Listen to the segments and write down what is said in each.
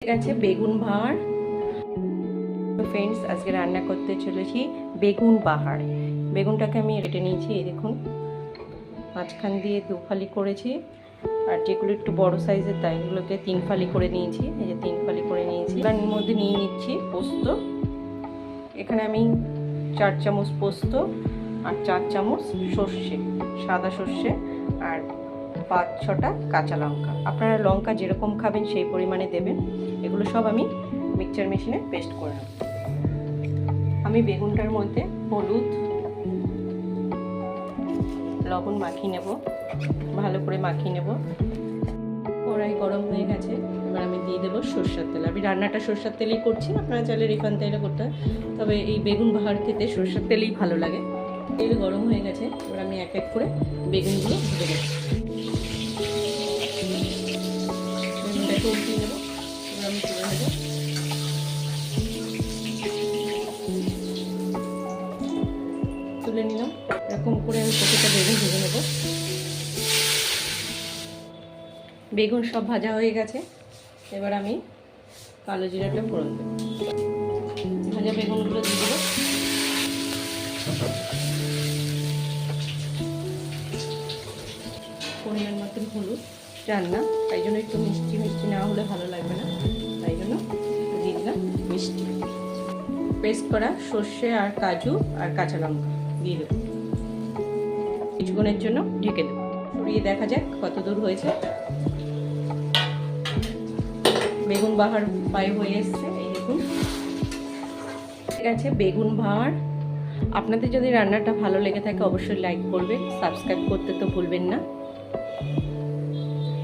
ঠিক আছে, বেগুন ভাঁড়। ফ্রেন্ডস, আজকে রান্না করতে চলেছি বেগুন বাহার। বেগুনটাকে আমি কেটে নিয়েছি, এই দেখুন মাঝখান দিয়ে 2 ফালি করেছি, আর যেগুলো একটু বড় সাইজের তাইগুলোকে 3 ফালি করে নিয়েছি। এই যে 3 ফালি করে নিয়েছি। তার মধ্যে নিয়ে নিচ্ছি পোস্ত। এখানে আমি 4 চামচ পোস্ত আর 4 চামচ সর্ষে, সাদা সর্ষে, আর 5-6টা কাঁচা লঙ্কা। আপনারা লঙ্কা যেরকম খাবেন সেই পরিমাণে দেবেন। এগুলো সব আমি মিক্সচার মেশিনে পেস্ট করে নেব। আমি বেগুনটার মধ্যে হলুদ, লবণ মাখিয়ে নেব, ভালো করে মাখিয়ে নেব। কড়াই গরম হয়ে গেছে, এবার আমি দিয়ে দেবো সরষের তেল। আমি রান্নাটা সরষের তেলেই করছি, আপনারা চাইলে রিফাইন তেলে করতে হয়, তবে এই বেগুন বাহার খেতে সরষের তেলেই ভালো লাগে। তেল গরম হয়ে গেছে, এবার আমি এক এক করে বেগুনগুলো ভেজে নেব। বেগুনটাকে উল্টিয়ে নেব, এবার আমি তুলে নেব। তুলে নিলাম, এরকম করে আমি প্রতিটা বেগুন ভেজে নেব। বেগুন সব ভাজা হয়ে গেছে, এবার আমি কালো জিরাটা ফোড়ন দেব। ভাজা বেগুনগুলো দিয়ে দেবো। পরিমাণ মতন হলুদ, রান্না তাই জন্য একটু মিষ্টি মিষ্টি না হলে ভালো লাগবে না, তাই জন্য দিয়ে দিলাম মিষ্টি। পেস্ট করা সর্ষে আর কাজু আর কাঁচা লঙ্কা দিয়ে দেবো। কিছুক্ষণের জন্য ঢেকে দেবো, সরিয়ে দেখা যাক কত দূর হয়েছে। বেগুন বাহার প্রায় হয়ে এসছে, এই দেখুন। ঠিক আছে, বেগুন ভাঁড়। আপনাদের যদি রান্নাটা ভালো লেগে থাকে অবশ্যই লাইক করবেন, সাবস্ক্রাইব করতে তো ভুলবেন না।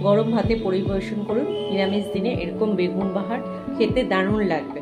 গরম ভাতে পরিবেশন করুন নিরামিষ দিনে, এরকম বেগুন বাহার খেতে দারুণ লাগবে।